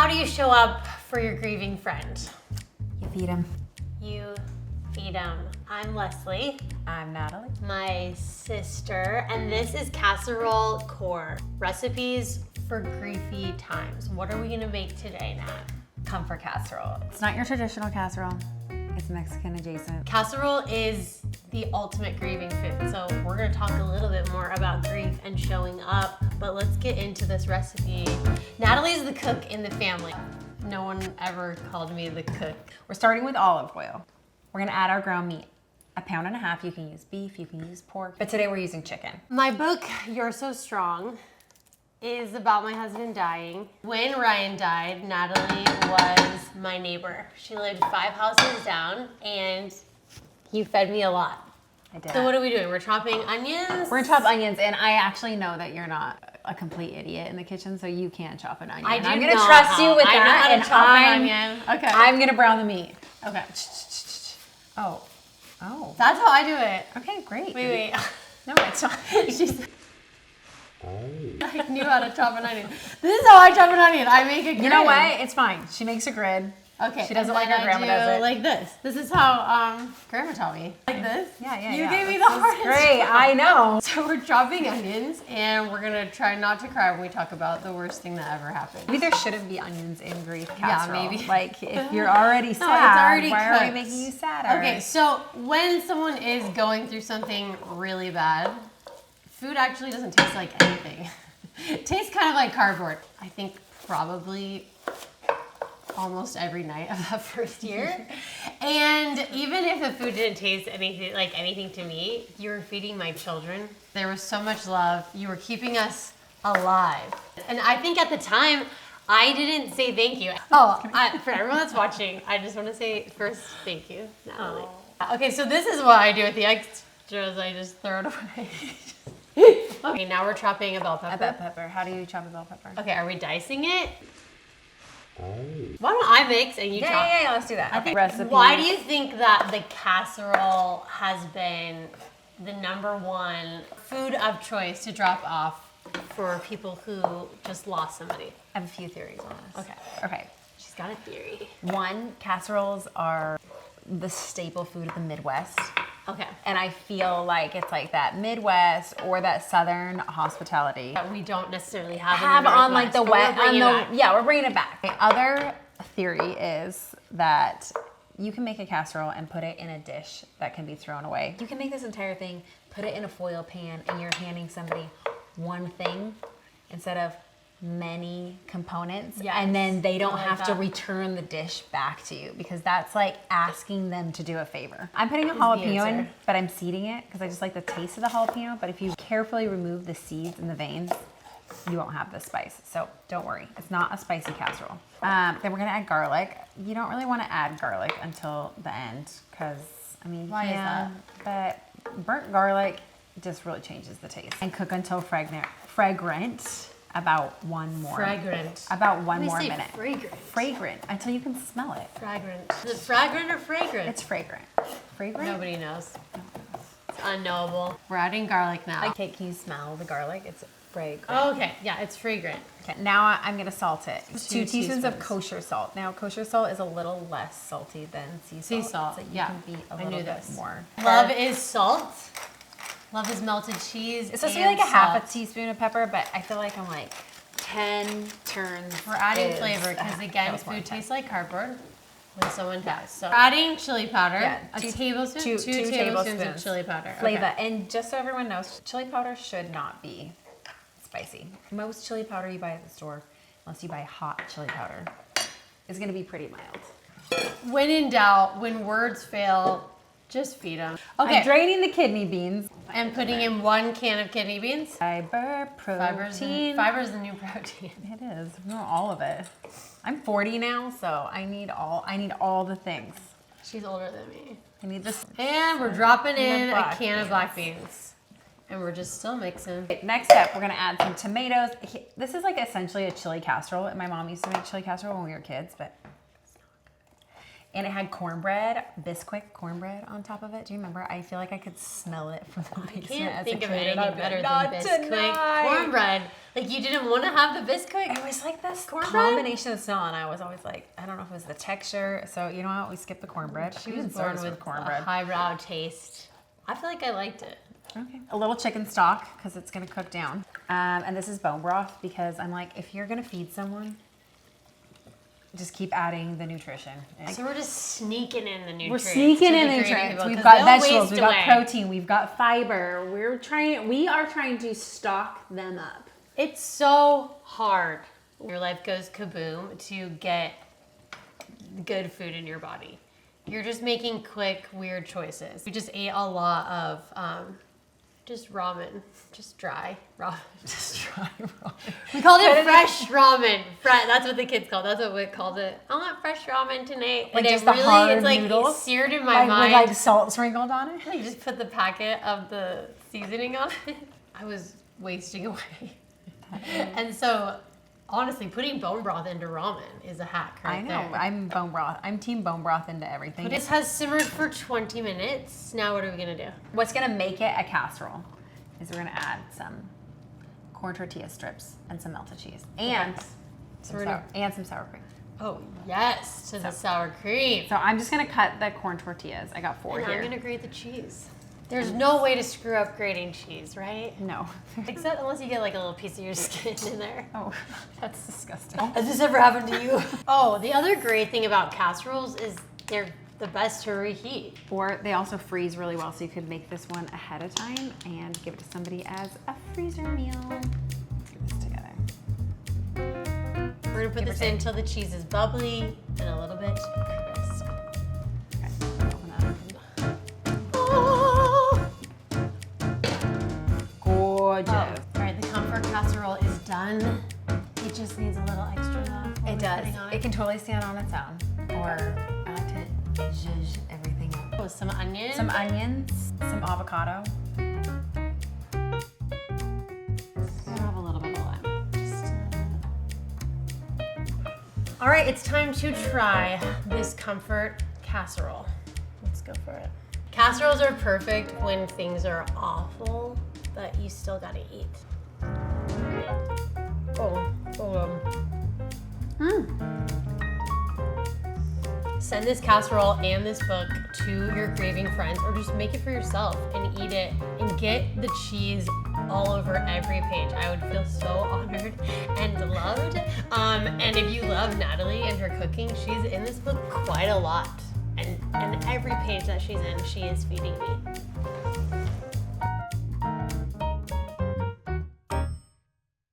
How do you show up for your grieving friend? You feed him. You feed them. I'm Leslie. I'm Natalie. My sister, and this is Casserole Core. Recipes for griefy times. What are we gonna make today, Nat? Comfort casserole. It's not your traditional casserole. It's Mexican adjacent. Casserole is the ultimate grieving food. So we're gonna talk a little bit more about grief and showing up, but let's get into this recipe. Natalie's the cook in the family. No one ever called me the cook. We're starting with olive oil. We're gonna add our ground meat. 1.5 pounds. You can use beef, you can use pork, but today we're using chicken. My book, You're So Strong, is about my husband dying. When Ryan died, Natalie was my neighbor. She lived 5 houses down, and he fed me a lot. I did. So what are we doing? We're chopping onions? We're gonna chop onions, and I actually know that you're not a complete idiot in the kitchen, so you can't chop an onion. I do I'm gonna know trust how. you with I know that, how to and chop an onion. Okay. I'm gonna brown the meat. Okay. Oh. That's how I do it. Okay, great. Wait. No, it's not. I knew how to chop an onion. This is how I chop an onion. I make a grid. You know what? It's fine. She makes a grid. Okay. She doesn't and like then her grandma I does it. like this. This is how grandma taught me. Like this. Yeah. You gave me This the is hardest. Great, I know. So we're chopping onions, and we're gonna try not to cry when we talk about the worst thing that ever happened. Maybe there shouldn't be onions in grief casserole. maybe. Like, if you're already sad, it's already why are we cooked. making you sadder? Okay, so when someone is going through something really bad, food actually doesn't taste like anything. It tastes kind of like cardboard. I think probably almost every night of that first year. And even if the food didn't taste anything to me, you were feeding my children. There was so much love. You were keeping us alive. And I think at the time, I didn't say thank you. For everyone that's watching, I just want to say first, thank you, Natalie. Okay, so this is what I do with the extras. I just throw it away. Okay, now we're chopping a bell pepper. A bell pepper. How do you chop a bell pepper? Okay, are we dicing it? Why don't I mix and you chop? Yeah, let's do that. Okay. Recipe. Why do you think that the casserole has been the #1 food of choice to drop off for people who just lost somebody? I have a few theories on this. Okay. She's got a theory. One, casseroles are the staple food of the Midwest. Okay. And I feel like it's like that Midwest or that Southern hospitality. That we don't necessarily have On like the wet, we're bringing it back. The other theory is that you can make a casserole and put it in a dish that can be thrown away. You can make this entire thing, put it in a foil pan, and you're handing somebody one thing instead of many components, and then they don't have to return the dish back to you, because that's like asking them to do a favor. I'm putting a jalapeno in, but I'm seeding it because I just like the taste of the jalapeno. But if you carefully remove the seeds and the veins, you won't have the spice. So don't worry, it's not a spicy casserole. Then we're gonna add garlic. You don't really want to add garlic until the end, because why is that? But burnt garlic just really changes the taste. And cook until fragrant. About one more minute. Fragrant until you can smell it. Fragrant. Is it fragrant or fragrant? It's fragrant. Fragrant? Nobody knows. It's unknowable. We're adding garlic now. Okay, can you smell the garlic? It's fragrant. Oh, okay. Yeah, it's fragrant. Okay, now I'm gonna salt it. 2 teaspoons of teaspoons. kosher salt. Now, kosher salt is a little less salty than sea salt. So you can be a little bit more. Love is salt. Love is melted cheese. It's supposed to be like a half a teaspoon of pepper, but I feel like I'm like 10 turns. We're adding flavor because again, food tastes like cardboard when someone dies. So adding chili powder. Yeah, two tablespoons of chili powder. Flavor. Okay. And just so everyone knows, chili powder should not be spicy. Most chili powder you buy at the store, unless you buy hot chili powder, is going to be pretty mild. When in doubt, when words fail, just feed them. Okay. I'm draining the kidney beans. And putting in 1 can of kidney beans. Fiber, protein. Fiber's the new protein. It is. Not all of it. I'm 40 now, so I need all the things. She's older than me. I need this. And we're dropping in a can of black beans. And we're just still mixing. Okay, next step, we're gonna add some tomatoes. This is like essentially a chili casserole. My mom used to make chili casserole when we were kids, but And it had cornbread, Bisquick cornbread on top of it. Do you remember? I feel like I could smell it from the basement. I can't think of it anything better than Bisquick cornbread. Like, you didn't want to have the Bisquick? It was like this cornbread? combination of smell, and I was always like, I don't know if it was the texture. So you know what? We skipped the cornbread. She was born with cornbread. A highbrow taste. I feel like I liked it. Okay. A little chicken stock because it's going to cook down. And this is bone broth because I'm like, if you're going to feed someone, just keep adding the nutrition. So we're just sneaking in the nutrients. We're sneaking in the nutrients. We've got vegetables, we've got protein, we've got fiber. We are trying to stock them up. It's so hard. Your life goes kaboom to get good food in your body. You're just making quick, weird choices. We just ate a lot of just ramen, just dry ramen. Just dry ramen. We called it fresh ramen. That's what the kids called. That's what we called it. I want fresh ramen tonight. Like, and just the hard noodles? It's seared in my mind. With like salt sprinkled on it? You just put the packet of the seasoning on it. I was wasting away. And so, honestly, putting bone broth into ramen is a hack right there. I know. I'm bone broth. I'm team bone broth into everything. But this has simmered for 20 minutes. Now what are we going to do? What's going to make it a casserole is we're going to add some corn tortilla strips and some melted cheese. And, some sour cream. Oh, yes, to the sour cream. So I'm just going to cut the corn tortillas. I got 4 and here. I'm going to grate the cheese. There's no way to screw up grating cheese, right? No. Except unless you get like a little piece of your skin in there. Oh, that's disgusting. Has this ever happened to you? Oh, the other great thing about casseroles is they're the best to reheat. Or they also freeze really well, so you could make this one ahead of time and give it to somebody as a freezer meal. Let's get this together. We're gonna put this in until the cheese is bubbly and a little bit crisp. Okay, open that up. Gorgeous. All right, the comfort casserole is done. It just needs a little extra love. It does. It can totally stand on its own. Or I like to zhuzh everything up. Oh, some onion. Some onions, some avocado. I'll have a little bit of lime. All right, it's time to try this comfort casserole. Let's go for it. Casseroles are perfect when things are awful, but you still gotta eat. Send this casserole and this book to your grieving friends, or just make it for yourself and eat it and get the cheese all over every page. I would feel so honored and loved. And if you love Natalie and her cooking, she's in this book quite a lot. And every page that she's in, she is feeding me.